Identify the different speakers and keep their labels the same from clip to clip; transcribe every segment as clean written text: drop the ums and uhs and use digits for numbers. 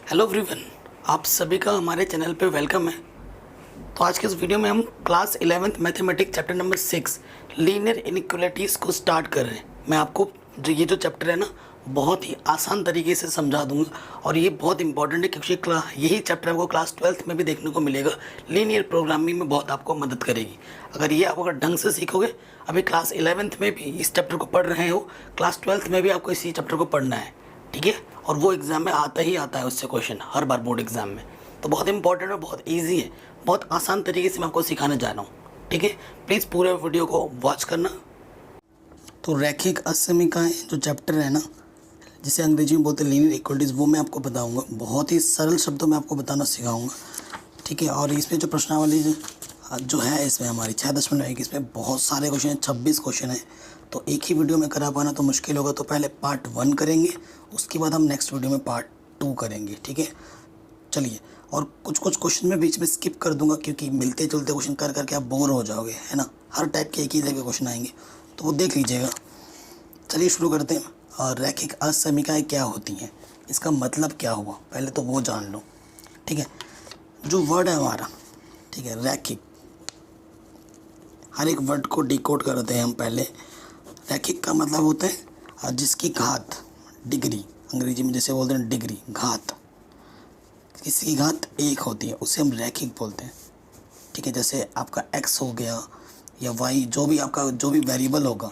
Speaker 1: Hello everyone, आप सभी का हमारे चैनल पे वेलकम है। तो आज के इस वीडियो में हम class 11th mathematics chapter number 6 linear inequalities को स्टार्ट कर रहे हैं। मैं आपको ये जो चैप्टर है ना बहुत ही आसान तरीके से समझा दूंगा और ये बहुत इंपॉर्टेंट है क्योंकि यही चैप्टर आपको क्लास 12th में भी देखने को मिलेगा। लीनियर प्रोग्रामिंग में बहुत आपको मदद करेगी अगर ये आप अगर ढंग से सीखोगे। अभी क्लास 11th में भी इस चैप्टर को पढ़ रहे हो, क्लास 12th में भी आपको इसी चैप्टर को पढ़ना है, ठीक है। और वो एग्ज़ाम में आता ही आता है उससे क्वेश्चन हर बार बोर्ड एग्ज़ाम में। तो बहुत इंपॉर्टेंट और बहुत इजी है, बहुत आसान तरीके से मैं आपको सिखाने जा रहा हूँ, ठीक है। प्लीज़ पूरे वीडियो को वॉच करना। तो रैखिक असमीकाएं जो चैप्टर है ना, जिसे अंग्रेजी में बोलते हैं लीनियर इक्वलिटीज़, वो मैं आपको बताऊँगा। बहुत ही सरल शब्दों में आपको बताना सिखाऊँगा, ठीक है। और इसमें जो प्रश्नावली जो है इसमें हमारी 6.1, इसमें बहुत सारे क्वेश्चन हैं, 26 क्वेश्चन हैं। तो एक ही वीडियो में करा पाना तो मुश्किल होगा। तो पहले पार्ट 1 करेंगे, उसके बाद हम नेक्स्ट वीडियो में पार्ट 2 करेंगे, ठीक है। चलिए, और कुछ क्वेश्चन में बीच में स्किप कर दूंगा क्योंकि मिलते जुलते क्वेश्चन कर करके आप बोर हो जाओगे, है ना। हर टाइप के एक ही तरह के क्वेश्चन आएंगे, तो वो देख लीजिएगा। चलिए शुरू करते हैं। और रैखिक असमीकाएँ क्या होती हैं, इसका मतलब क्या हुआ, पहले तो वो जान लो, ठीक है। जो वर्ड है हमारा, ठीक है, रैखिक, हर एक वर्ड को डिकोड करते हैं हम पहले। रैखिक का मतलब होता है जिसकी घात, डिग्री, अंग्रेजी में जैसे बोलते हैं डिग्री, घात, किसी की घात 1 होती है उसे हम रैखिक बोलते हैं, ठीक है। जैसे आपका x हो गया या y, जो भी आपका जो भी वेरिएबल होगा,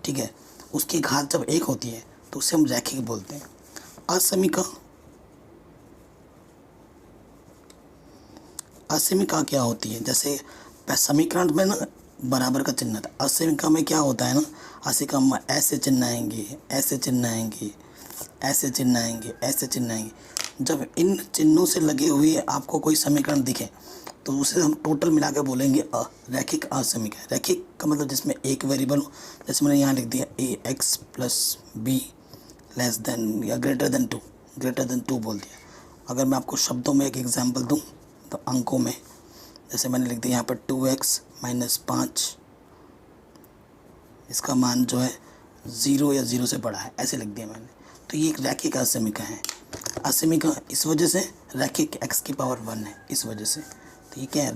Speaker 1: ठीक है, उसकी घात जब 1 होती है तो उसे हम रैखिक बोलते हैं। असमीका, असमीका क्या होती है, जैसे समीकरण में ना बराबर का चिन्ह था, असमीका में क्या होता है ना, असमीका में ऐसे चिन्ह आएंगे, ऐसे चिन्ह आएंगे, ऐसे चिन्ह आएंगे, ऐसे चिन्ह आएंगे। जब इन चिन्हों से लगे हुए आपको कोई समीकरण दिखे तो उसे हम टोटल मिला के बोलेंगे रैखिक असमीका। रैखिक का मतलब जिसमें एक वेरिएबल हो, जैसे मैंने यहाँ लिख दिया ax + b लेस देन या ग्रेटर देन 2 बोल दिया। अगर मैं आपको शब्दों में एक एग्जांपल दूं तो अंकों में, जैसे मैंने लिख दिया यहाँ पर 2x - 5, इसका मान जो है 0 या 0 से बड़ा है, ऐसे लिख दिया मैंने। तो ये एक रैखिक असमीका है। असमीका इस वजह से रैखिक x की पावर 1 है, इस वजह से। तो ये क्या है,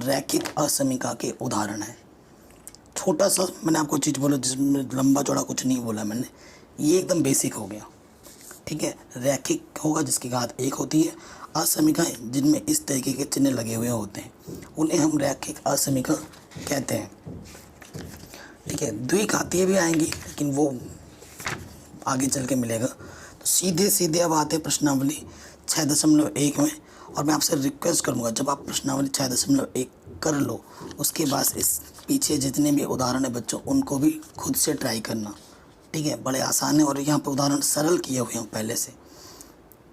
Speaker 1: रैखिक असमीका के उदाहरण है। छोटा सा मैंने आपको चीज़ बोला जिसमें लंबा चौड़ा कुछ नहीं बोला मैंने, ये एकदम बेसिक हो गया, ठीक है। रैखिक होगा जिसकी घात 1 होती है। असमीकाएं जिनमें इस तरीके के चिन्ह लगे हुए होते हैं उन्हें हम रैखिक असमीका कहते हैं, ठीक है। द्विघातीय भी आएंगी लेकिन वो आगे चल के मिलेगा। तो सीधे अब आते हैं प्रश्नावली 6.1 में। और मैं आपसे रिक्वेस्ट करूंगा जब आप प्रश्नावली 6.1 कर लो उसके बाद इस पीछे जितने भी उदाहरण है बच्चों उनको भी खुद से ट्राई करना, ठीक है। बड़े आसान है और यहाँ पे उदाहरण सरल किए हुए हैं पहले से,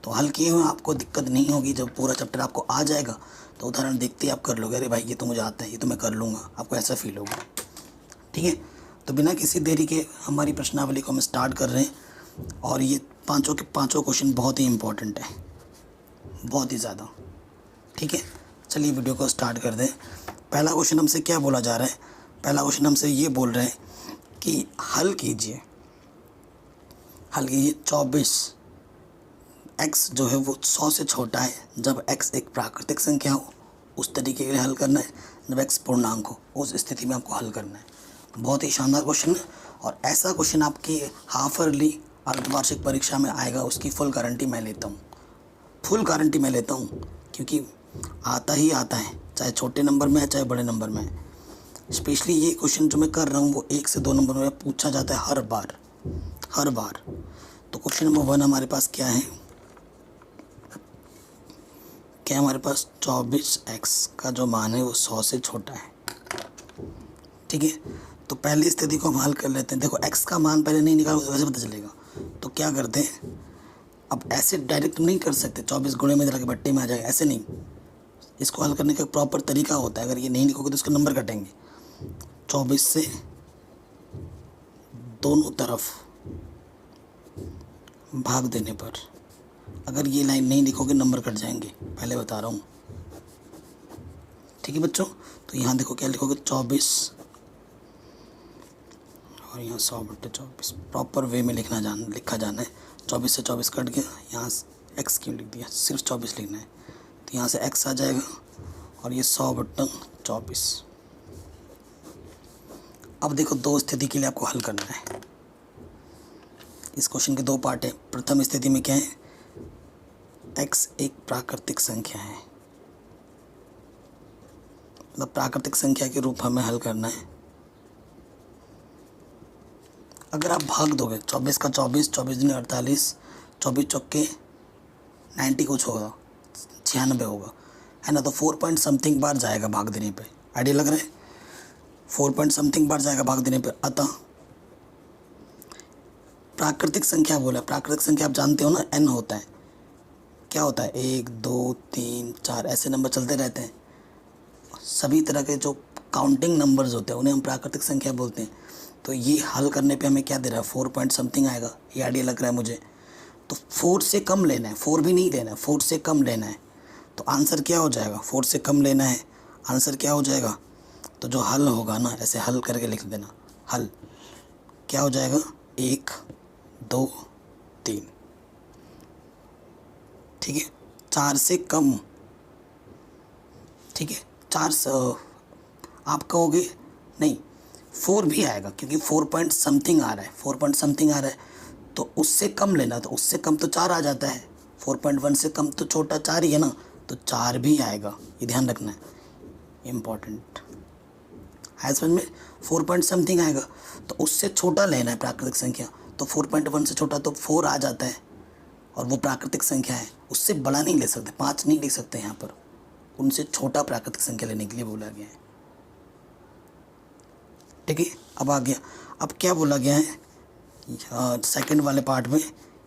Speaker 1: तो हल किए हुए आपको दिक्कत नहीं होगी। जब पूरा चैप्टर आपको आ जाएगा तो उदाहरण देखते ही आप कर लोगे, अरे भाई ये तो मुझे आता है, ये तो मैं कर लूँगा, आपको ऐसा फील होगा, ठीक है। तो बिना किसी देरी के हमारी प्रश्नावली को हम स्टार्ट कर रहे हैं। और ये पांचों के पांचों क्वेश्चन बहुत ही इंपॉर्टेंट है, बहुत ही ज़्यादा, ठीक है। चलिए वीडियो को स्टार्ट कर दें। पहला क्वेश्चन हमसे क्या बोला जा रहा है, पहला क्वेश्चन हमसे ये बोल रहे हैं कि हल कीजिए 24, x जो है वो 100 से छोटा है जब x एक प्राकृतिक संख्या हो, उस तरीके के लिए हल करना है। जब x पूर्णांक हो उस स्थिति में आपको हल करना है। बहुत ही शानदार क्वेश्चन है और ऐसा क्वेश्चन आपकी हाफ ईयरली अर्धवार्षिक परीक्षा में आएगा, उसकी फुल गारंटी मैं लेता हूँ, फुल गारंटी मैं लेता हूँ, क्योंकि आता ही आता है, चाहे छोटे नंबर में है चाहे बड़े नंबर में है। स्पेशली ये क्वेश्चन जो मैं कर रहा हूँ वो 1 से 2 नंबर में पूछा जाता है हर बार। तो क्वेश्चन नंबर 1 हमारे पास क्या है, क्या हमारे पास 24x का जो मान है वो 100 से छोटा है, ठीक है। तो पहली स्थिति को हम हल कर लेते हैं। देखो x का मान पहले नहीं निकालो तो वैसे पता चलेगा, तो क्या करते हैं, अब ऐसे डायरेक्ट नहीं कर सकते 24 गुणे में जरा के बट्टे में आ जाएगा, ऐसे नहीं। इसको हल करने का प्रॉपर तरीका होता है, अगर ये नहीं लिखोगे तो इसका नंबर कटेंगे। 24 से दोनों तरफ भाग देने पर, अगर ये लाइन नहीं लिखोगे नंबर कट जाएंगे, पहले बता रहा हूँ, ठीक है बच्चों। तो यहाँ देखो क्या लिखोगे, 24 और यहाँ 100/24 प्रॉपर वे में लिखा जाना है। 24 से 24 कट गया, यहाँ x क्यों लिख दिया, सिर्फ 24 लिखना है। तो यहाँ से x आ जाएगा और ये 100/24। अब देखो दो स्थिति के लिए आपको हल करना है। इस क्वेश्चन के दो पार्ट है। प्रथम स्थिति में क्या है, x एक प्राकृतिक संख्या है, मतलब प्राकृतिक संख्या के रूप हमें हल करना है। अगर आप भाग दोगे 24 का 24, 24 दूनी 48, 24 चौके 90 कुछ होगा, 96 होगा, है ना। तो 4 पॉइंट समथिंग बार जाएगा भाग देने पे। आइडिया लग रहा है, 4 पॉइंट समथिंग बार जाएगा भाग देने पे। अतः प्राकृतिक संख्या बोला, प्राकृतिक संख्या आप जानते हो ना, n होता है। क्या होता है, 1 2 3 4 ऐसे नंबर चलते रहते हैं। सभी तरह के जो काउंटिंग नंबर्स होते हैं उन्हें हम प्राकृतिक संख्या बोलते हैं। तो ये हल करने पे हमें क्या दे रहा है, 4 पॉइंट समथिंग आएगा। ये आइडिया लग रहा है मुझे। तो 4 से कम लेना है, 4 भी नहीं लेना है, 4 से कम लेना है। तो आंसर क्या हो जाएगा, 4 से कम लेना है, आंसर क्या हो जाएगा। तो जो हल होगा ना, ऐसे हल करके लिख देना, हल क्या हो जाएगा, 1 2 3, ठीक है। 4 से कम, ठीक है। 4 से आप कहोगे नहीं 4 भी आएगा, क्योंकि 4 पॉइंट समथिंग आ रहा है, 4 पॉइंट समथिंग आ रहा है। तो उससे कम लेना, तो उससे कम तो 4 आ जाता है। 4.1 से कम तो छोटा 4 ही है ना, तो 4 भी आएगा। ये ध्यान रखना है, इम्पॉर्टेंट है समझ में। 4 पॉइंट समथिंग आएगा, तो उससे छोटा लेना है प्राकृतिक संख्या। तो 4.1 से छोटा तो 4 आ जाता है, और वो प्राकृतिक संख्या है। उससे बड़ा नहीं ले सकते, 5 नहीं ले सकते यहाँ पर, उनसे छोटा प्राकृतिक संख्या लेने के लिए बोला गया है, ठीक है। अब आ गया, अब क्या बोला गया है सेकंड वाले पार्ट में,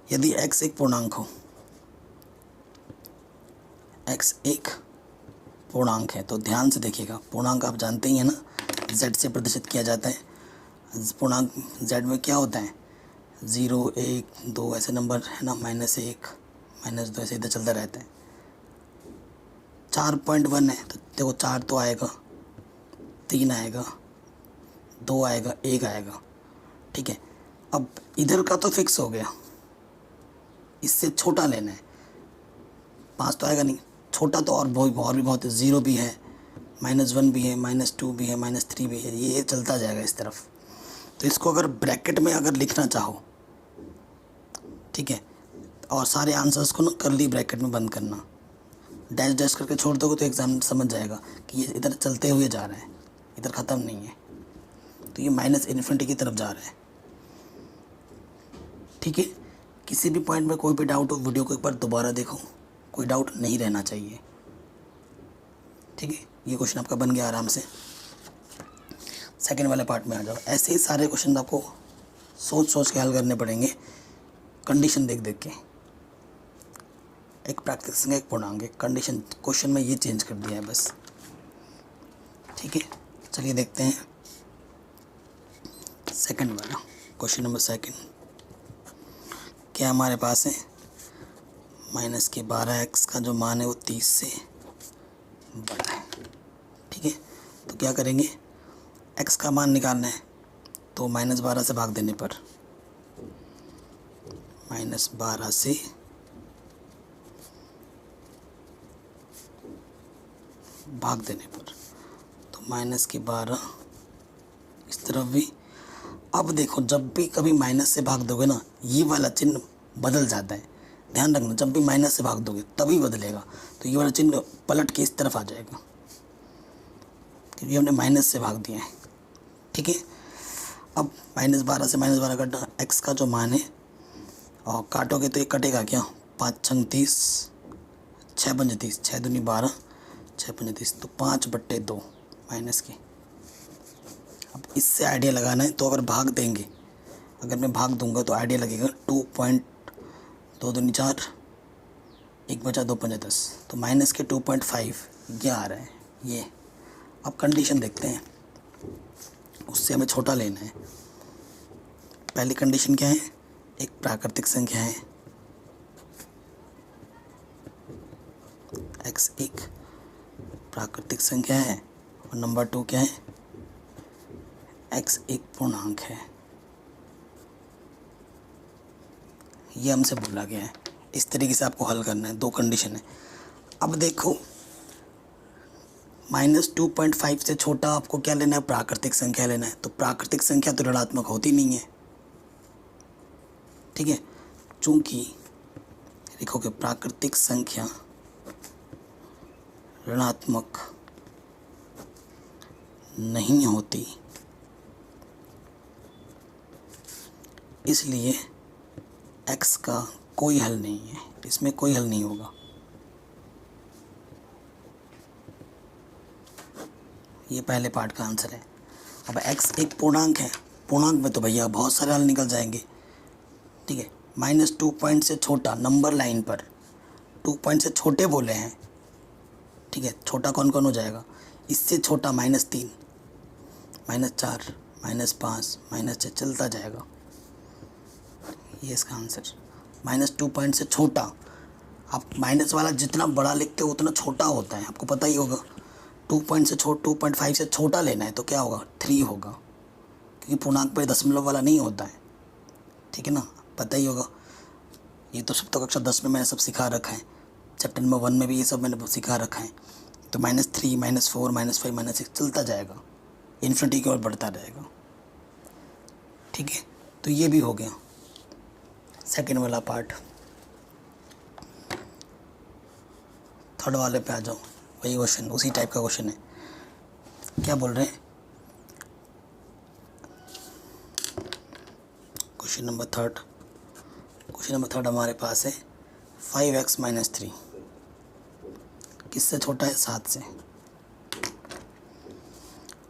Speaker 1: यदि x एक पूर्णांक हो, x एक पूर्णांक है। तो ध्यान से देखिएगा, पूर्णांक आप जानते ही हैं ना, z से प्रदर्शित किया जाता है। पूर्णांक z में क्या होता है, 0 1 2 ऐसे नंबर है ना, -1 -2 ऐसे इधर चलता रहता है। 4.1 है तो देखो 4 तो आएगा, 3 आएगा, 2 आएगा, 1 आएगा, ठीक है। अब इधर का तो फिक्स हो गया, इससे छोटा लेना है। 5 तो आएगा नहीं, छोटा तो और भी बहुत है, 0 भी है, -1 भी है, -2 भी है, -3 भी है, ये चलता जाएगा इस तरफ। तो इसको अगर ब्रैकेट में अगर लिखना चाहो, ठीक है, और सारे आंसर्स को ना कर्ली ब्रैकेट में बंद करना, डैश डैश करके छोड़ दोगे तो एग्जाम समझ जाएगा कि ये इधर चलते हुए जा रहा है, इधर ख़त्म नहीं है। तो ये -∞ की तरफ जा रहा है, ठीक है। किसी भी पॉइंट में कोई भी डाउट हो, वीडियो को एक बार दोबारा देखो, कोई डाउट नहीं रहना चाहिए, ठीक है। ये क्वेश्चन आपका बन गया आराम से। सेकंड वाले पार्ट में आ जाओ। ऐसे ही सारे क्वेश्चन आपको सोच सोच के हल करने पड़ेंगे, कंडीशन देख देख के। एक प्राकृतिक संख्या एक पूर्णांक, एक कंडीशन, क्वेश्चन में ये चेंज कर दिया है बस, ठीक है। चलिए देखते हैं सेकंड वाला क्वेश्चन नंबर सेकंड। क्या हमारे पास है, -12x का जो मान है वो 30 से बड़ा है, ठीक है। तो क्या करेंगे, x का मान निकालना है। तो -12 से भाग देने पर, -12 से भाग देने पर, तो -12 इस तरफ भी। अब देखो जब भी कभी माइनस से भाग दोगे ना, ये वाला चिन्ह बदल जाता है, ध्यान रखना। जब भी माइनस से भाग दोगे तभी बदलेगा, तो ये वाला चिन्ह पलट के इस तरफ आ जाएगा, क्योंकि हमने माइनस से भाग दिया है, ठीक है। अब -12 से -12 काटना, x का जो मान है, और काटोगे तो ये कटेगा क्या, 5 छंग 30, 6 पंजे 30, 6 दूनी 12, 6 पंजे 30, तो 5/2 माइनस की। अब इससे आइडिया लगाना है, तो अगर भाग देंगे, अगर मैं भाग दूंगा तो आइडिया लगेगा 2.2 दूनी 4, 1 बचा 2 पंजे 10, तो माइनस के 2.5 ये आ रहा है ये। अब कंडीशन देखते हैं, उससे हमें छोटा लेना है। पहली कंडीशन क्या है, एक प्राकृतिक संख्या है, x एक प्राकृतिक संख्या है, और नंबर 2 क्या है, x एक पूर्णांक है। ये हमसे बोला गया है। इस तरीके से आपको हल करना है, दो कंडीशन है। अब देखो -2.5 से छोटा आपको क्या लेना है, प्राकृतिक संख्या लेना है। तो प्राकृतिक संख्या तो ऋणात्मक होती नहीं है, ठीक है। चूंकि देखो कि प्राकृतिक संख्या ऋणात्मक नहीं होती, इसलिए x का कोई हल नहीं है, इसमें कोई हल नहीं होगा। ये पहले पार्ट का आंसर है। अब x एक पूर्णांक है, पूर्णांक में तो भैया बहुत सारे हल निकल जाएंगे, ठीक है। -2 पॉइंट से छोटा नंबर लाइन पर 2 पॉइंट से छोटे बोले हैं, ठीक है। छोटा कौन कौन हो जाएगा, इससे छोटा -3, -4, -5, -6 चलता जाएगा। ये इसका आंसर। -2 पॉइंट से छोटा, आप माइनस वाला जितना बड़ा लिखते हो उतना छोटा होता है, आपको पता ही होगा। 2.5 से छोटा लेना है तो क्या होगा, 3 होगा, क्योंकि पूर्णांक पर दशमलव वाला नहीं होता है, ठीक है ना, पता ही होगा। ये तो सब तो कक्षा 10 में मैंने सब सिखा रखा है, चैप्टर नंबर 1 में भी ये सब मैंने सिखा रखा है। तो -3, -4, -5, -6 चलता जाएगा, इन्फिनिटी की ओर बढ़ता रहेगा, ठीक है। तो ये भी हो गया सेकेंड वाला पार्ट। थर्ड वाले पे आ जाओ, वही क्वेश्चन, उसी टाइप का क्वेश्चन है। क्या बोल रहे हैं, क्वेश्चन नंबर थर्ड हमारे पास है 5x - 3 किससे छोटा है, 7 से।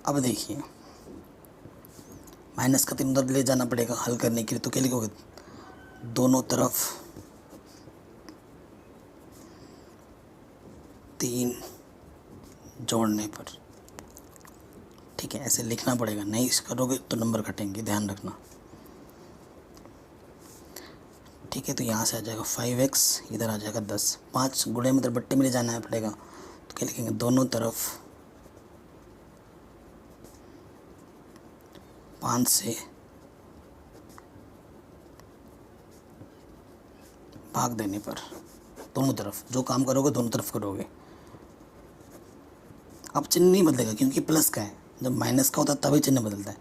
Speaker 1: अब देखिए माइनस का 3 उधर ले जाना पड़ेगा हल करने के लिए, तो क्या लिखोगे, दोनों तरफ 3 जोड़ने पर, ठीक है, ऐसे लिखना पड़ेगा, नहीं करोगे तो नंबर कटेंगे, ध्यान रखना, ठीक है। तो यहाँ से आ जाएगा 5x, इधर आ जाएगा 10, 5 गुणे में इधर बट्टे में ले जाना है पड़ेगा, तो क्या लिखेंगे, दोनों तरफ 5 से भाग देने पर, दोनों तरफ जो काम करोगे दोनों तरफ करोगे। अब चिन्ह नहीं बदलेगा क्योंकि प्लस का है, जब माइनस का होता है तभी चिन्ह बदलता है।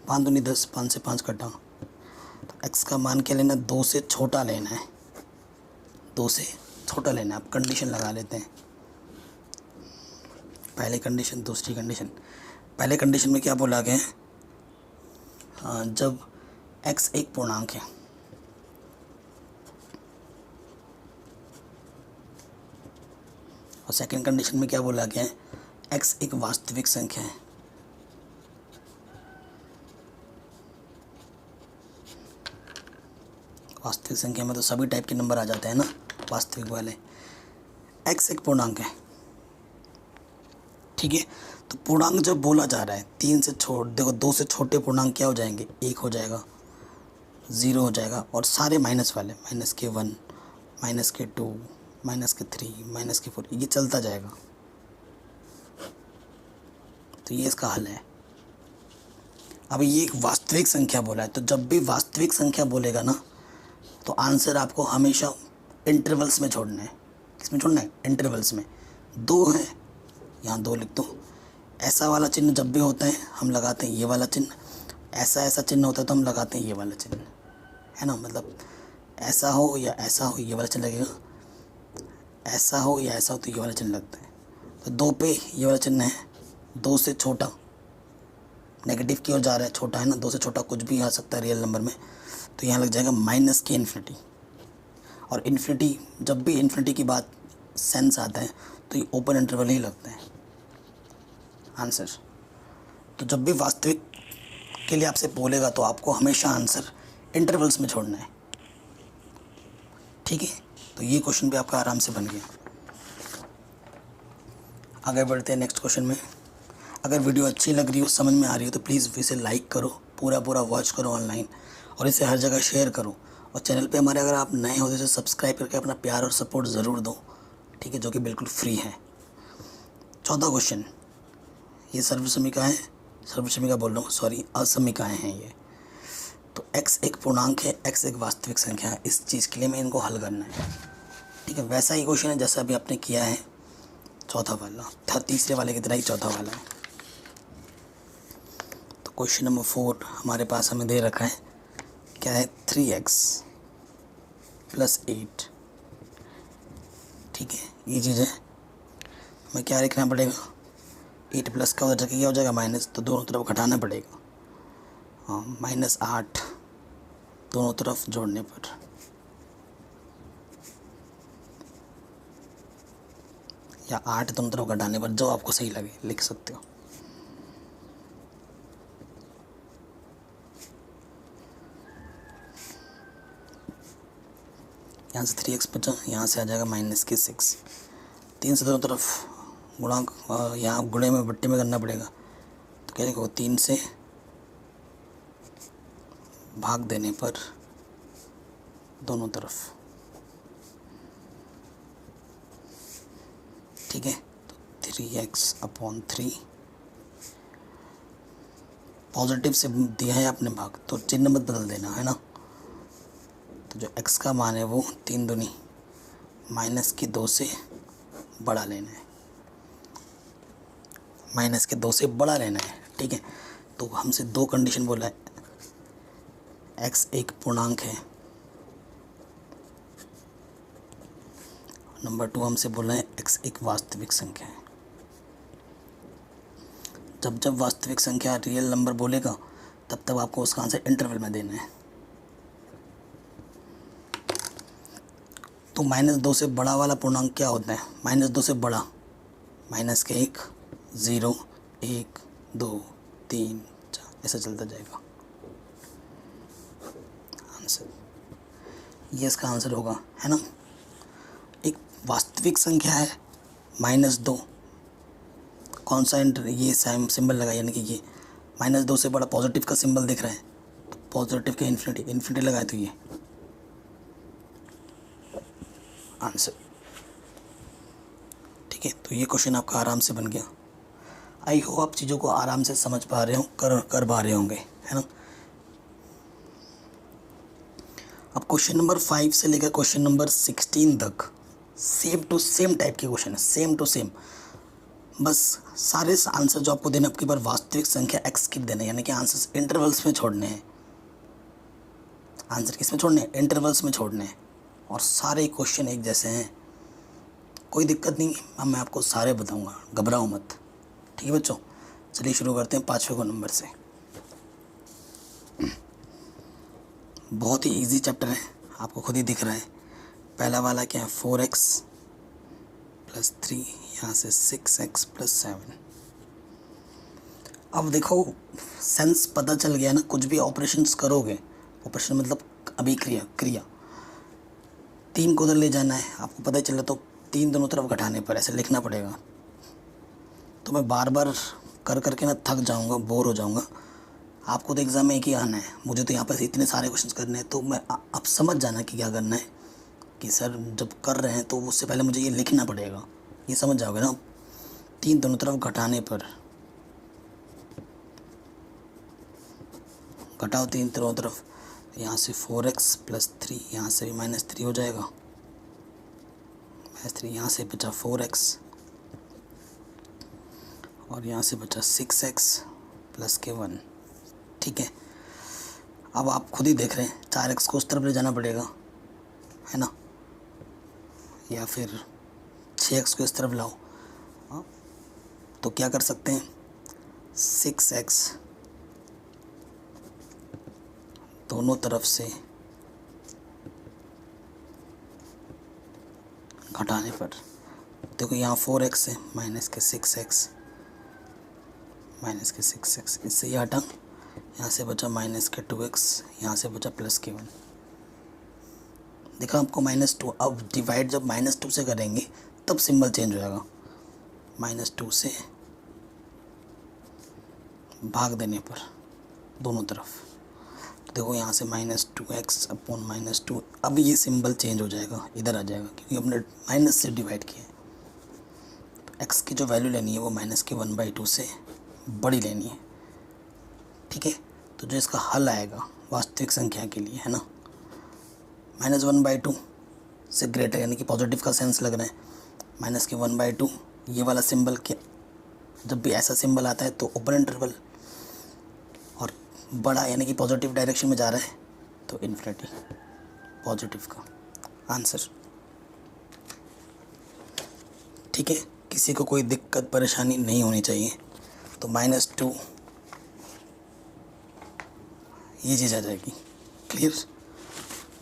Speaker 1: 5 दूनी 10, 5 से 5 कटा, तो x का मान क्या लेना है, 2 से छोटा लेना है, 2 से छोटा लेना है। आप कंडीशन लगा लेते हैं, पहले कंडीशन दूसरी कंडीशन। पहले कंडीशन में क्या बोला गया है, हाँ, जब x एक पूर्णांक है, और सेकंड कंडीशन में क्या बोला गया है, x एक वास्तविक संख्या है। वास्तविक संख्या में तो सभी टाइप के नंबर आ जाते हैं ना, वास्तविक वाले। x एक पूर्णांक है, ठीक है। तो पूर्णांक जब बोला जा रहा है 3 से देखो 2 से छोटे पूर्णांक क्या हो जाएंगे, 1 हो जाएगा, 0 हो जाएगा, और सारे माइनस वाले, -1, -2, -3, -4, ये चलता जाएगा। तो ये इसका हल है। अब ये एक वास्तविक संख्या बोला है, तो जब भी वास्तविक संख्या बोलेगा ना, तो आंसर आपको हमेशा इंटरवल्स में छोड़ना है। किसमें छोड़ना है, इंटरवल्स में। 2 है, यहाँ 2 लिख दो। ऐसा वाला चिन्ह जब भी होता है हम लगाते हैं ये वाला चिन्ह, ऐसा चिन्ह होता है तो हम लगाते हैं ये वाला चिन्ह, है ना। मतलब ऐसा हो या ऐसा हो ये वाला चिन्ह लगेगा, ऐसा हो या ऐसा हो तो ये वाला चिन्ह लगता है। तो 2 पे ये वाला चिन्ह है, 2 से छोटा, नेगेटिव की ओर जा रहा है, छोटा है ना, 2 से छोटा कुछ भी आ सकता है रियल नंबर में, तो यहाँ लग जाएगा माइनस की इन्फिनिटी। और इन्फिनिटी, जब भी इन्फिनिटी की बात सेंस आता है तो ये ओपन इंटरवल ही लगता है आंसर। तो जब भी वास्तविक के लिए आपसे बोलेगा तो आपको हमेशा आंसर इंटरवल्स में छोड़ना है, ठीक है। तो ये क्वेश्चन भी आपका आराम से बन गया। आगे बढ़ते हैं नेक्स्ट क्वेश्चन में। अगर वीडियो अच्छी लग रही हो, समझ में आ रही हो, तो प्लीज़ इसे लाइक करो, पूरा वॉच करो ऑनलाइन, और इसे हर जगह शेयर करो। और चैनल पे हमारे अगर आप नए हो तो इसे सब्सक्राइब करके अपना प्यार और सपोर्ट ज़रूर दो, ठीक है, जो कि बिल्कुल फ्री है। 14 क्वेश्चन, ये सर्वसमीका है, सर्वसमीका बोल रहा हूँ, सॉरी, असमीकाएँ हैं ये। तो x एक पूर्णांक है, x एक वास्तविक संख्या है, इस चीज़ के लिए मैं इनको हल करना है। ठीक है, वैसा ही क्वेश्चन है जैसा अभी आपने किया है चौथा वाला, तीसरे वाले की तरह ही चौथा वाला है। तो क्वेश्चन नंबर 4 हमारे पास हमें दे रखा है, क्या है 3x + 8। ठीक है, ये चीज़ है, हमें क्या लिखना पड़ेगा, 8 प्लस का उधर क्या हो जाएगा माइनस, तो दोनों तरफ घटाना पड़ेगा। हाँ, -8 दोनों तरफ जोड़ने पर, या 8 दोनों तरफ घटाने पर, जो आपको सही लगे लिख सकते हो। यहाँ से 3x बचा, यहाँ से आ जाएगा -6। 3 से दोनों तरफ गुणांक, यहाँ गुणे में बट्टे में करना पड़ेगा, तो क्या देखो 3 से भाग देने पर दोनों तरफ। ठीक है, तो 3x/3 पॉजिटिव से दिया है आपने भाग, तो चिन्ह मत बदल देना है ना। तो जो x का मान है वो 3 दूनी -2 से बड़ा लेना है, -2 से बड़ा लेना है। ठीक है, तो हमसे 2 कंडीशन बोला है, x एक पूर्णांक है, नंबर 2 हमसे बोला है x एक वास्तविक संख्या है। जब जब वास्तविक संख्या रियल नंबर बोलेगा तब तब आपको उसका आंसर इंटरवल में देना है। तो -2 से बड़ा वाला पूर्णांक क्या होता है, -2 से बड़ा, -1 0 1 2 3 4 ऐसा चलता जाएगा। आंसर ये इसका आंसर होगा, है ना। एक वास्तविक संख्या है -2, कौन सा ये सिंबल लगा, यानी कि ये -2 से बड़ा पॉजिटिव का सिंबल दिख रहा है, तो पॉजिटिव के इन्फिनिटी लगाए, तो ये आंसर। ठीक है, तो ये क्वेश्चन आपका आराम से बन गया। आई होप आप चीज़ों को आराम से समझ पा रहे हो, कर पा रहे होंगे, है ना। अब क्वेश्चन नंबर 5 से लेकर क्वेश्चन नंबर 16 तक सेम टू सेम टाइप के क्वेश्चन है, सेम टू सेम। बस सारे आंसर जो आपको देने, आपकी बार वास्तविक संख्या x की देना है, यानी कि आंसर इंटरवल्स में छोड़ने हैं। आंसर किस में छोड़ने हैं, इंटरवल्स में छोड़ने हैं। और सारे क्वेश्चन एक जैसे हैं, कोई दिक्कत नहीं है, अब मैं आपको सारे बताऊंगा, घबराओ मत। ठीक है बच्चों, चलिए शुरू करते हैं 5वें नंबर से। बहुत ही इजी चैप्टर है, आपको खुद ही दिख रहा है। पहला वाला क्या है, 4x + 3, यहाँ से 6x + 7। अब देखो सेंस पता चल गया ना, कुछ भी ऑपरेशंस करोगे, ऑपरेशन मतलब क्रिया 3 को उधर ले जाना है, आपको पता चला, तो 3 दोनों तरफ घटाने पर ऐसे लिखना पड़ेगा। तो मैं बार बार कर करके ना थक जाऊंगा, बोर हो जाऊंगा। आपको तो एग्ज़ाम में एक ही आना है, मुझे तो यहाँ पर इतने सारे क्वेश्चंस करने हैं। तो मैं आप समझ जाना कि क्या करना है, कि सर जब कर रहे हैं तो उससे पहले मुझे ये लिखना पड़ेगा, ये समझ जाओगे ना। 3 दोनों तरफ घटाने पर, घटाओ 3 दोनों तरफ, यहाँ से 4x + 3, यहाँ से भी -3 हो जाएगा, -3, यहाँ से बचा 4x, और यहाँ से बचा 6x + 1। ठीक है, अब आप खुद ही देख रहे हैं, 4x को उस तरफ ले जाना पड़ेगा, है ना, या फिर 6x को इस तरफ लाओ। हाँ, तो क्या कर सकते हैं, 6x दोनों तरफ से घटाने पर, देखो यहाँ 4x है, -6x, इससे ये हटा, यहाँ से बचा -2x, यहाँ से बचा +1। देखा आपको -2, अब डिवाइड जब -2 से करेंगे तब सिंबल चेंज हो जाएगा, -2 से भाग देने पर दोनों तरफ। तो देखो यहाँ से -2x/-2, अब ये सिंबल चेंज हो जाएगा, इधर आ जाएगा, क्योंकि हमने माइनस से डिवाइड किया है। तो x की जो वैल्यू लेनी है वो -1/2 से बड़ी लेनी है। ठीक है, तो तो जो इसका हल आएगा वास्तविक संख्या के लिए, है ना, -1/2 से ग्रेटर, यानी कि पॉजिटिव का सेंस लग रहा है, माइनस के 1/2, ये वाला सिंबल के जब भी ऐसा सिंबल आता है तो ओपन इंटरवल, और बड़ा यानी कि पॉजिटिव डायरेक्शन में जा रहा है तो इन्फिनिटी, पॉजिटिव का आंसर। ठीक है, किसी को कोई दिक्कत परेशानी नहीं होनी चाहिए। तो -2 ये चीज़ आ जाएगी। क्लियर?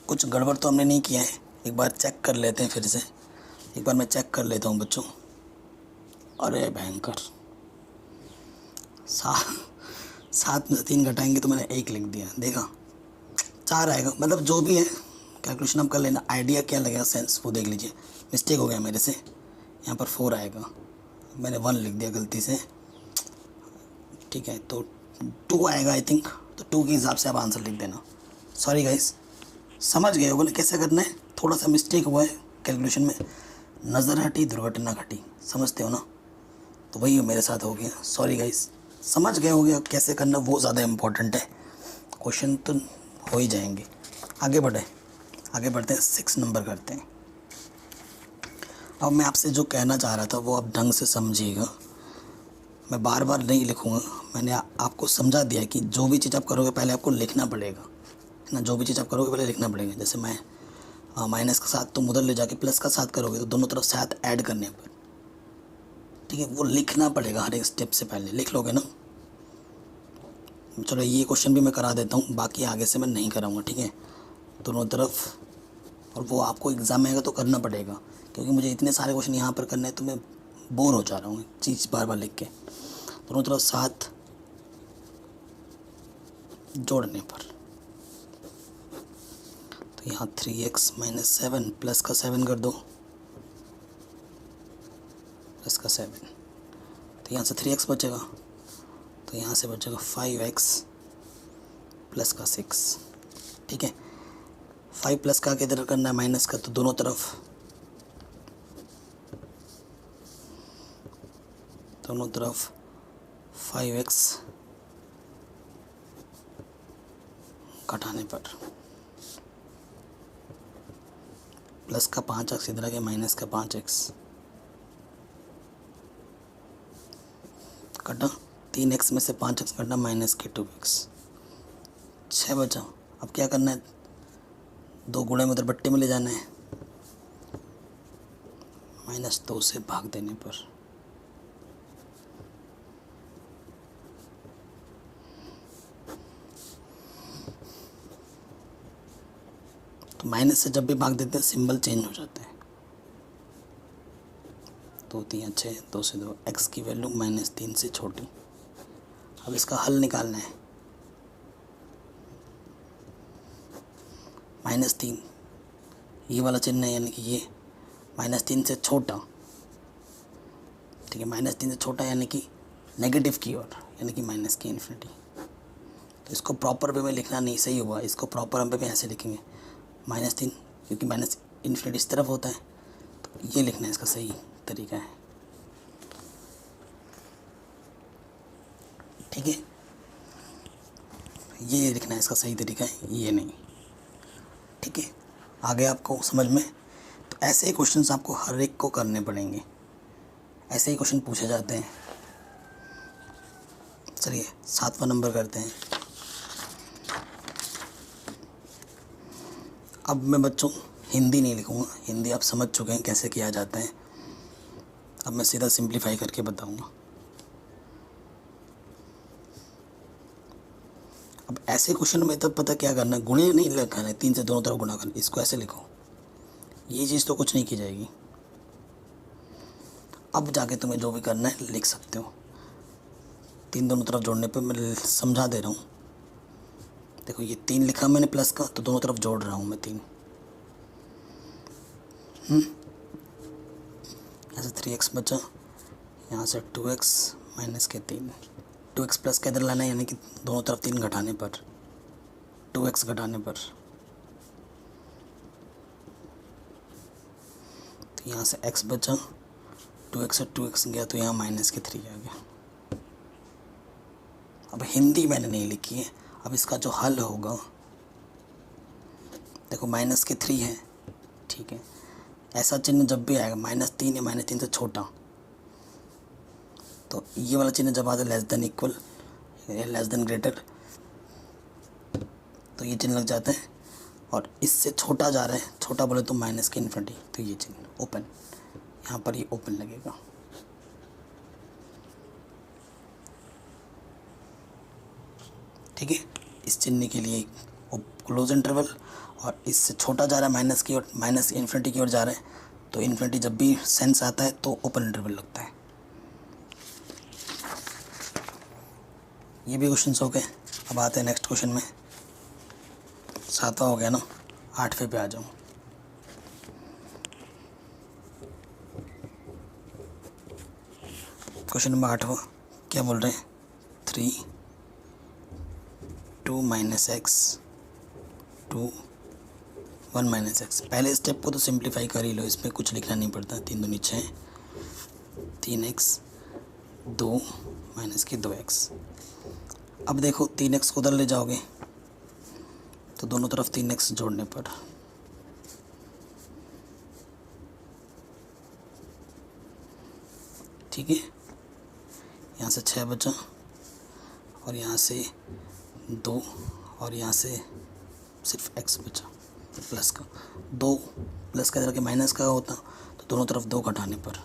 Speaker 1: कुछ गड़बड़ तो हमने नहीं किया है, एक बार चेक कर लेते हैं फिर से। एक बार मैं चेक कर लेता हूँ बच्चों। अरे भयंकर, 7 में से 3 घटाएंगे तो मैंने 1 लिख दिया, देखा, 4 आएगा। मतलब जो भी है कैलकुलेशन आप कर लेना, आइडिया क्या लगेगा, सेंस वो देख लीजिए। मिस्टेक हो गया मेरे से, यहाँ पर 4 आएगा, मैंने 1 लिख दिया गलती से। ठीक है, तो 2 आएगा आई थिंक, तो 2 के हिसाब से आप आंसर लिख देना। सॉरी गाइस, समझ गए होगे ना कैसे करना है। थोड़ा सा मिस्टेक हुआ है कैलकुलेशन में, नज़र हटी दुर्घटना घटी, समझते हो ना, तो वही मेरे साथ हो गया। सॉरी गाइस, समझ गए होगे अब कैसे करना, वो ज़्यादा इम्पोर्टेंट है। क्वेश्चन तो हो ही जाएंगे। आगे बढ़ते हैं, 6 नंबर करते हैं। अब मैं आपसे जो कहना चाह रहा था वो आप ढंग से समझिएगा, मैं बार बार नहीं लिखूँगा। मैंने आपको समझा दिया कि जो भी चीज़ आप करोगे पहले आपको लिखना पड़ेगा, है ना, जो भी चीज़ आप करोगे पहले लिखना पड़ेगा। जैसे मैं माइनस का 7 तुम उधर ले जाके प्लस का 7 करोगे तो दोनों तरफ 7 ऐड करने पर, ठीक है, वो लिखना पड़ेगा हर एक स्टेप से पहले। लिख लोगे ना? चलो ये क्वेश्चन भी मैं करा देता हूँ, बाकी आगे से मैं नहीं कराऊँगा, ठीक है, दोनों तरफ। और वो आपको एग्ज़ाम में आएगा तो करना पड़ेगा, क्योंकि मुझे इतने सारे क्वेश्चन यहाँ पर करने हैं तो मैं बोर हो जा रहा हूँ चीज़ बार बार लिख के। दोनों तरफ 7 जोड़ने पर, तो यहाँ 3x - 7 प्लस का 7 कर दो, प्लस का 7, तो यहाँ से 3x बचेगा, तो यहाँ से बचेगा 5x प्लस का 6। ठीक है, 5 प्लस का किधर करना है, माइनस का, तो दोनों तरफ 5x घटाने पर, प्लस का 5x इधर आ गया, माइनस का 5x कटा, 3x में से 5x कटा, माइनस के 2x, 6 बचा। अब क्या करना है, 2 गुणे में उधर बट्टे में ले जाना है, -2 से भाग देने पर, तो माइनस से जब भी भाग देते हैं सिंबल चेंज हो जाते हैं। 2 3 6, 2 से 2, x की वैल्यू -3 से छोटी। अब इसका हल निकालना है। -3 ये वाला चिन्ह है, यानी कि ये -3 से छोटा, ठीक है, -3 से छोटा यानी कि नेगेटिव की ओर, यानी कि माइनस की इन्फिनिटी। तो इसको प्रॉपर वे में लिखना नहीं सही हुआ, इसको प्रॉपर वे में ऐसे लिखेंगे, -3, क्योंकि माइनस इन्फिनिटी इस तरफ होता है, तो ये लिखना है इसका सही तरीका है। ठीक है, ये लिखना है इसका सही तरीका है, ये नहीं। ठीक है, आगे आपको समझ में। तो ऐसे ही क्वेश्चंस आपको हर एक को करने पड़ेंगे, ऐसे ही क्वेश्चन पूछे जाते हैं। चलिए 7वां नंबर करते हैं। अब मैं बच्चों हिंदी नहीं लिखूँगा, हिंदी आप समझ चुके हैं कैसे किया जाता है। अब मैं सीधा सिंप्लीफाई करके बताऊँगा। अब ऐसे क्वेश्चन में तब पता क्या करना है, गुणे नहीं लिखना है, 3 से दोनों तरफ गुणा करना, इसको ऐसे लिखो, ये चीज़ तो कुछ नहीं की जाएगी। अब जाके तुम्हें जो भी करना है लिख सकते हो। 3 दोनों तरफ जोड़ने पे मैं समझा दे रहा हूँ। देखो ये 3 लिखा मैंने प्लस का, तो दोनों तरफ जोड़ रहा हूँ मैं 3। ऐसे 3x बचा, यहाँ से 2x माइनस के 3, 2x प्लस का इधर लाना है, यानी कि दोनों तरफ 3 घटाने पर, 2x घटाने पर, तो यहाँ से x बचा, 2x से 2x गया तो यहाँ -3 आ गया। अब हिंदी मैंने नहीं लिखी है, अब इसका जो हल होगा, देखो माइनस के 3 है, ठीक है, ऐसा चिन्ह जब भी आएगा -3 या -3 से छोटा, तो ये वाला चिन्ह जब आता है लेस देन इक्वल या लेस देन ग्रेटर, तो ये चिन्ह लग जाता है। और इससे छोटा जा रहा है, छोटा बोले तो माइनस के इन्फिनिटी, तो ये चिन्ह ओपन, यहाँ पर ये ओपन लगेगा। ठीक है, इस चिन्ह के लिए क्लोज इंटरवल, और इससे छोटा जा रहा है माइनस की ओर, माइनस इन्फिनिटी की ओर जा रहा है, तो इन्फिनिटी जब भी सेंस आता है तो ओपन इंटरवल लगता है। ये भी क्वेश्चन हो गए। अब आते हैं नेक्स्ट क्वेश्चन में, 7वां हो गया ना, 8वें पे आ जाऊँ। क्वेश्चन नंबर 8वां क्या बोल रहे हैं, 3 2 - x 2 1 - x। पहले स्टेप को तो सिंप्लीफाई कर ही लो, इसमें कुछ लिखना नहीं पड़ता। 3 दूनी 6, 3x 2 - 2x। अब देखो 3x को उधर ले जाओगे तो दोनों तरफ 3x जोड़ने पर ठीक है, यहाँ से 6 बचा, और यहाँ से 2, और यहाँ से सिर्फ x बचा प्लस का। 2 प्लस का इधर के माइनस का होता, तो दोनों तरफ 2 घटाने पर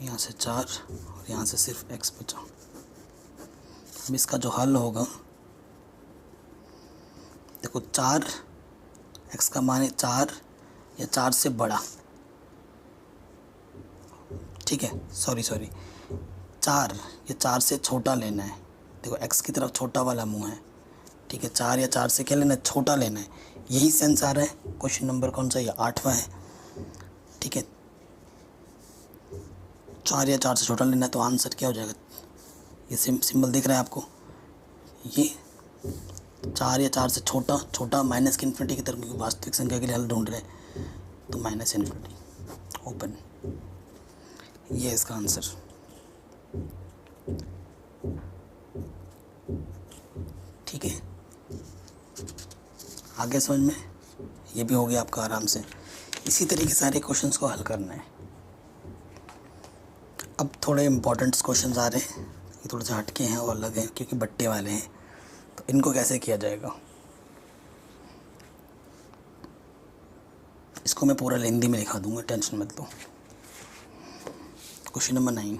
Speaker 1: यहाँ से 4, और यहाँ से सिर्फ x बचा। अब इसका जो हल होगा, देखो 4 x का मान है 4 या 4 से बड़ा, ठीक है, सॉरी 4 या 4 से छोटा लेना है। देखो x की तरफ छोटा वाला मुंह है, ठीक है, 4 या 4 से क्या लेना है, छोटा लेना है। यही सेंस आ रहा है। क्वेश्चन नंबर कौन सा, ये 8वां है, ठीक है, 4 या 4 से छोटा लेना है, तो आंसर क्या हो जाएगा, ये सिंबल दिख रहा है आपको, ये 4 या 4 से छोटा माइनस की इन्फिनिटी की तरफ, क्योंकि वास्तविक संख्या के लिए हल ढूंढ रहे हैं, तो माइनस इन्फिनिटी ओपन, ये इसका आंसर। ठीक है, आगे समझ में, ये भी हो गया आपका आराम से। इसी तरीके सारे क्वेश्चंस को हल करना है। अब थोड़े इम्पोर्टेंट क्वेश्चंस आ रहे हैं, ये थोड़े से हटके हैं और अलग हैं, क्योंकि बट्टे वाले हैं, तो इनको कैसे किया जाएगा, इसको मैं पूरा हिंदी में लिखा दूंगा, टेंशन मत लो। Question number 9,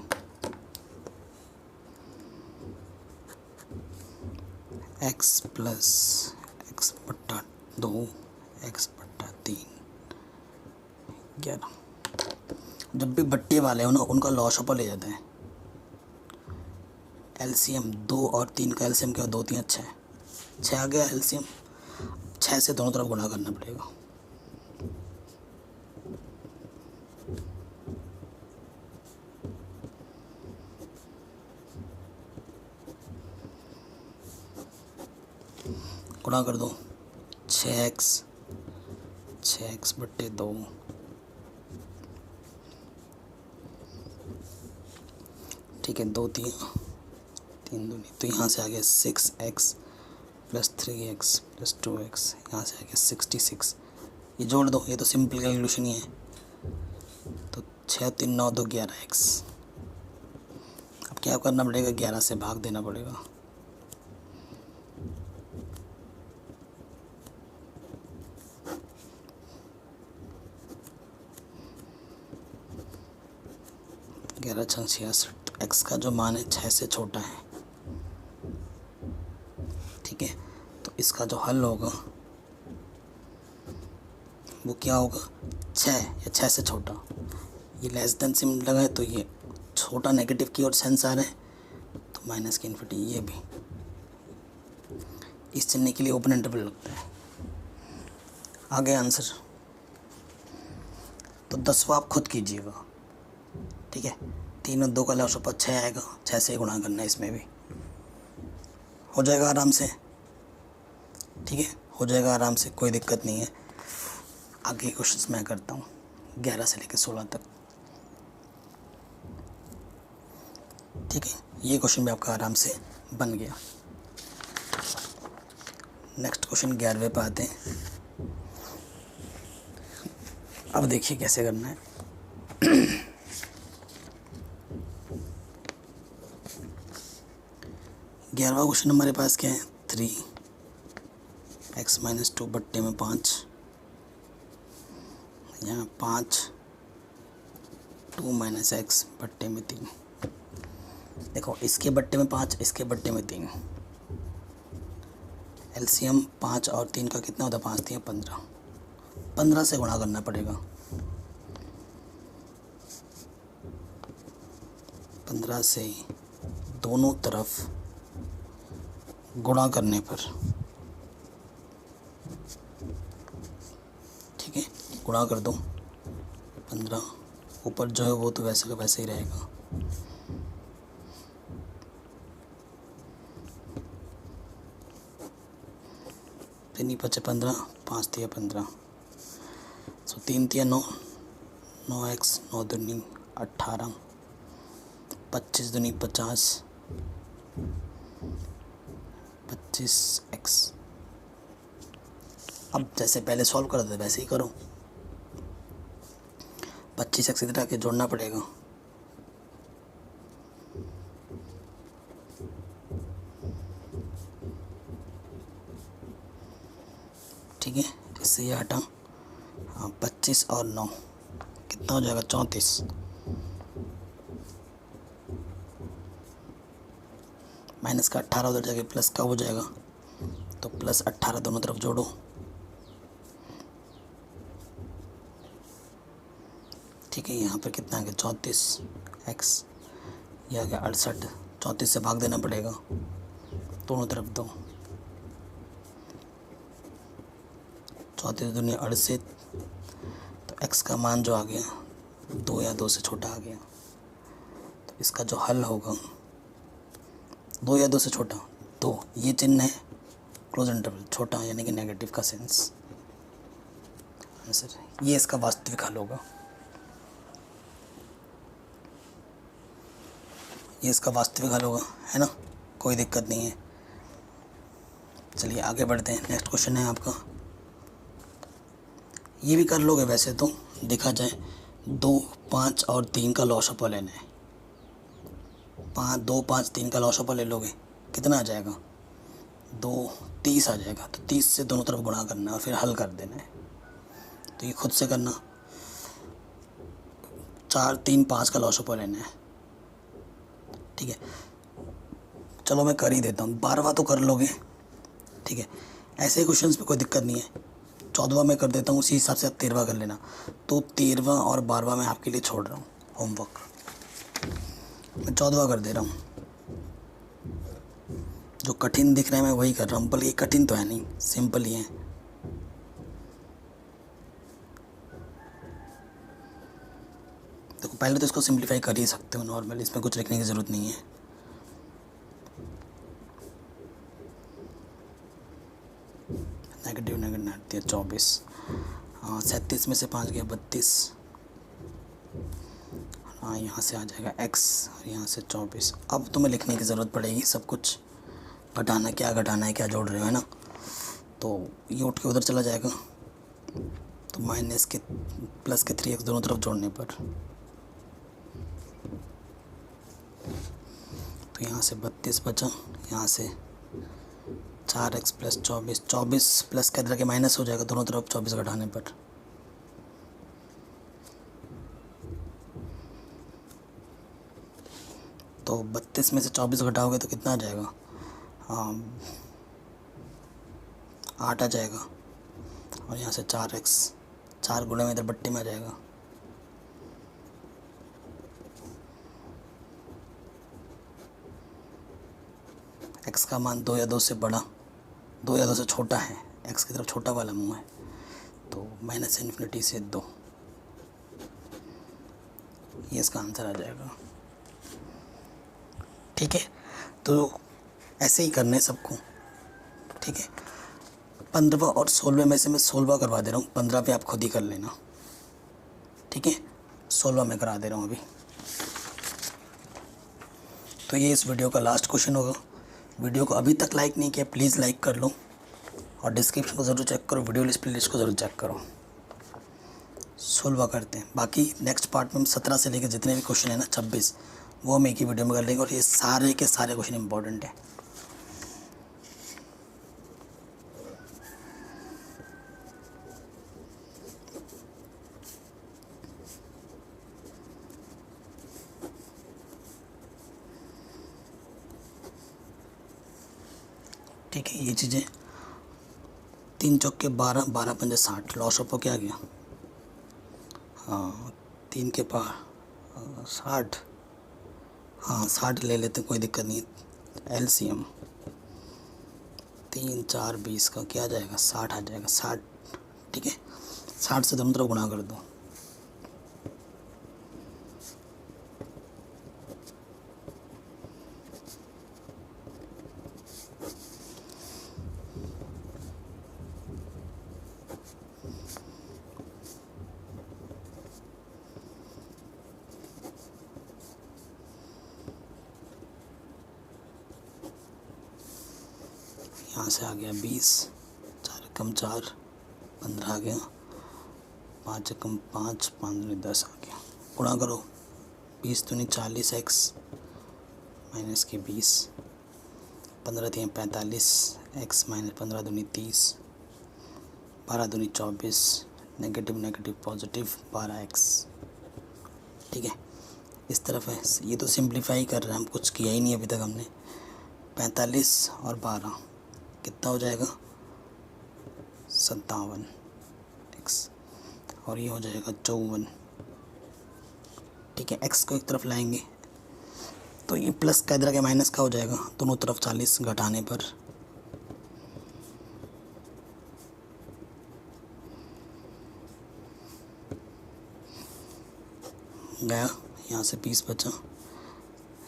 Speaker 1: x plus x बट्टा 2 x बट्टा 3 11। जब भी बट्टे वाले हो ना, उनका लॉशअपर ले जाते हैं। एलसीएम 2 और 3 का एलसीएम क्या, 2 3 6, 6 आ गया एलसीएम। 6 से दोनों तरफ गुणा करना पड़ेगा। गुणा कर दो, 6x बट्टे 2 ठीक है, 2 3 दूनी, तो यहाँ से आ गया 6x plus 3x plus 2x, यहाँ से आ गया 66। ये जोड़ दो, ये तो सिंपल कैलकुलेशन ही है। तो 6 3 9 2 11x। अब क्या करना पड़ेगा, 11 से भाग देना पड़ेगा। ग्यारह 6 66। x का जो मान है 6 से छोटा है, ठीक है, तो इसका जो हल होगा वो क्या होगा, 6 या 6 से छोटा। ये लेस देन सिंबल लगा है, तो ये छोटा नेगेटिव की ओर सेंस आ रहा है, तो माइनस की इन्फिनिटी। ये भी इस चिन्ह के लिए ओपन इंटरवल लगता है। आ गया आंसर। तो 10वां आप खुद कीजिएगा, ठीक है। 3 और 2 का लॉशअपर 6 आएगा, 6 से गुणा करना है, इसमें भी हो जाएगा आराम से, ठीक है, हो जाएगा आराम से, कोई दिक्कत नहीं है। आगे क्वेश्चंस मैं करता हूँ 11 से लेकर 16 तक, ठीक है। ये क्वेश्चन भी आपका आराम से बन गया। नेक्स्ट क्वेश्चन 11वें पे आते हैं। अब देखिए कैसे करना है। 11वां क्वेश्चन हमारे पास क्या है, 3x-2 बट्टे में 5, यहाँ 5 2 - x बट्टे में 3। देखो इसके बट्टे में 5, इसके बट्टे में 3, एलसीएम 5 और 3 का कितना होता है, 5 3 15, 15 से गुणा करना पड़ेगा। 15 से दोनों तरफ गुणा करने पर, ठीक है, गुणा कर दो 15, ऊपर जो है वो तो वैसे का वैसे ही रहेगा। तीन 5 15, 5 3 15, सो 3 3 9, 9x 9 दूनी 18, 25 दूनी 50, 25x। अब जैसे पहले सॉल्व कर दे वैसे ही करो। 25x इधर आके जोड़ना पड़ेगा। ठीक है, इससे ये हटा, हाँ 25 और 9 कितना हो जाएगा, 34। माइनस का 18 उधर जाके प्लस का हो जाएगा, तो प्लस 18 दोनों तरफ जोड़ो। ठीक है, यहाँ पर कितना आ गया, 34x, यह आ गया 68, 34 से भाग देना पड़ेगा दोनों तरफ 2, 34 दूनी 68, तो x का मान जो आ गया 2 या 2 से छोटा आ गया। तो इसका जो हल होगा 2 या 2 से छोटा, 2 ये चिन्ह है क्लोज इंटरवल छोटा यानी कि नेगेटिव का सेंस आंसर, ये इसका वास्तविक हल होगा। ये इसका वास्तविक हल होगा, है ना, कोई दिक्कत नहीं है। चलिए आगे बढ़ते हैं। नेक्स्ट क्वेश्चन है आपका, ये भी कर लोगे वैसे तो, देखा जाए 2 5 और 3 का लॉसअप लेना है। 2 5 3 का लॉसअप ले लोगे कितना आ जाएगा, 2 30 आ जाएगा। तो 30 से दोनों तरफ गुणा करना है और फिर हल कर देना है। तो ये खुद से करना, 4 3 5 का लॉसअप लेना है। ठीक है, चलो मैं कर ही देता हूँ, 12वां तो कर लोगे, ठीक है, ऐसे क्वेश्चंस पे कोई दिक्कत नहीं है। 14वां मैं कर देता हूँ, उसी हिसाब से आप 13वां कर लेना। तो 13वां और 12वां मैं आपके लिए छोड़ रहा हूँ होमवर्क, मैं 14वां कर दे रहा हूँ। जो कठिन दिख रहा है मैं वही कर रहा हूँ, बल्कि कठिन तो है नहीं, सिंपल ही है। देखो पहले तो इसको सिंप्लीफाई कर ही सकते हो नॉर्मल, इसमें कुछ लिखने की ज़रूरत नहीं है। नेगेटिव नेगेटिव आती है 24, हाँ 37 में से 5 गया 32, हाँ यहाँ से आ जाएगा x और यहाँ से 24। अब तुम्हें लिखने की ज़रूरत पड़ेगी सब कुछ, घटाना क्या घटाना है, क्या जोड़ रहे हो, है ना। तो ये उठ के उधर चला जाएगा, तो माइनस के प्लस के 3x दोनों तरफ जोड़ने पर, तो यहाँ से 32 बचा, यहाँ से 4x + 24, 24 प्लस के इधर के माइनस हो जाएगा दोनों तरफ 24 घटाने पर। तो 32 में से 24 घटाओगे तो कितना आ जाएगा, 8 आ जाएगा। और यहाँ से 4x, 4 गुणे में इधर बट्टे में आ जाएगा, x का मान 2 या 2 से बड़ा, 2 या 2 से छोटा है, x की तरफ छोटा वाला मुँह है, तो -∞ से 2, ये इसका आंसर आ जाएगा। ठीक है, तो ऐसे ही करना है सबको, ठीक है। 15वां और 16वें में से मैं 16वां करवा दे रहा हूँ, 15 पे आप खुद ही कर लेना, ठीक है। 16वां मैं करा दे रहा हूँ अभी। तो ये इस वीडियो का लास्ट क्वेश्चन होगा। वीडियो को अभी तक लाइक नहीं किया प्लीज़ लाइक कर लो और डिस्क्रिप्शन को ज़रूर चेक करो, वीडियो लिस्ट प्लेलिस्ट को ज़रूर चेक करो। सोल्व करते हैं। बाकी नेक्स्ट पार्ट में हम 17 से लेकर जितने भी क्वेश्चन है ना 26 वो हम एक ही वीडियो में कर लेंगे और ये सारे के सारे क्वेश्चन इंपॉर्टेंट है। ठीक है, ये चीज़ें 3 चौके 12, 12 पंजे 60, लॉस ऑफ क्या आ गया? हाँ 3 के पार 60, हाँ 60 ले लेते कोई दिक्कत नहीं। एलसीएम 3 4 20 का क्या आ जाएगा? 60 आ जाएगा। 60 ठीक है, 60 से दोनों तरफ गुणा कर दो। यहाँ से आ गया 20, 4 कम 4 15 आ गया, 5 कम 5 5 दूनी 10 आ गया। गुणा करो 20 दूनी 40 एक्स माइनस के 20, 15 दिए 45 एक्स माइनस 15 दूनी 30, 12 दूनी 24, नेगेटिव नेगेटिव पॉजिटिव 12 एक्स। ठीक है, इस तरफ है। ये तो सिंप्लीफाई कर रहे हैं हम, कुछ किया ही नहीं अभी तक हमने। 45 और 12 कितना हो जाएगा? 57 एक्स और ये हो जाएगा 54। ठीक है, एक्स को एक तरफ लाएंगे तो ये प्लस का इधर के माइनस का हो जाएगा, दोनों तरफ 40 घटाने पर। गया, यहाँ से 20 बचा,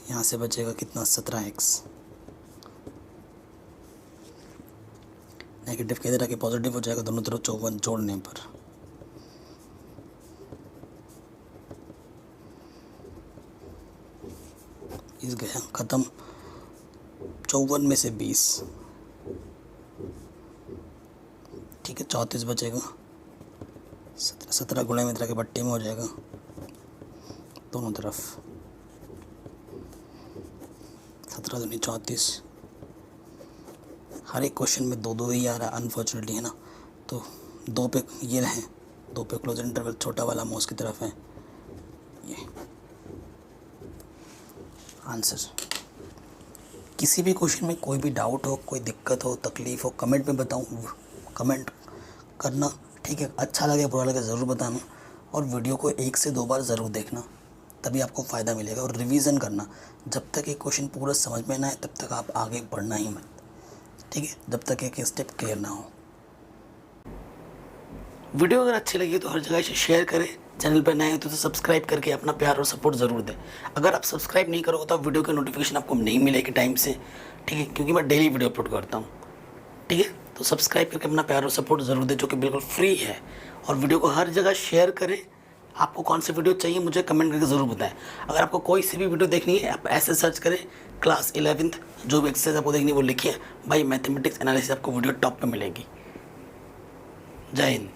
Speaker 1: यहाँ से बचेगा कितना? 17 एक्स। नेगेटिव के इधर आके पॉजिटिव हो जाएगा, दोनों तरफ 54 जोड़ने पर। इस गया ख़त्म। 54 में से 20, ठीक है 34 बचेगा। 17 गुणे में इधर के बट्टे में हो जाएगा दोनों तरफ। 17 दूनी 34। हर एक क्वेश्चन में 2 2 ही आ रहा है अनफॉर्चुनेटली, है ना। तो 2 पे ये रहे, 2 पे क्लोज इंटरवल छोटा वाला माउस की तरफ है ये आंसर। किसी भी क्वेश्चन में कोई भी डाउट हो, कोई दिक्कत हो, तकलीफ़ हो, कमेंट में बताऊँ, कमेंट करना। ठीक है, अच्छा लगे बुरा लगे ज़रूर बताना और वीडियो को 1 से 2 बार ज़रूर देखना, तभी आपको फ़ायदा मिलेगा। और रिवीजन करना, जब तक एक क्वेश्चन पूरा समझ में ना आए तब तक आप आगे बढ़ना ही मत। ठीक है, जब तक एक स्टेप क्लियर ना हो। वीडियो अगर अच्छी लगी तो हर जगह से शेयर करें, चैनल पर नए हो तो सब्सक्राइब करके अपना प्यार और सपोर्ट ज़रूर दें। अगर आप सब्सक्राइब नहीं करोगे तो वीडियो की नोटिफिकेशन आपको नहीं मिलेगी टाइम से। ठीक है, क्योंकि मैं डेली वीडियो अपलोड करता हूँ। ठीक है, तो सब्सक्राइब करके अपना प्यार और सपोर्ट ज़रूर दें, जो कि बिल्कुल फ्री है। और वीडियो को हर जगह शेयर करें। आपको कौन सी वीडियो चाहिए मुझे कमेंट करके ज़रूर बताएं। अगर आपको कोई सी भी वीडियो देखनी है आप ऐसे सर्च करें क्लास 11th, जो भी एक्सरसाइज आपको देखनी है वो लिखिए, भाई मैथमेटिक्स एनालिसिस आपको वीडियो टॉप पे मिलेगी। जय हिंद।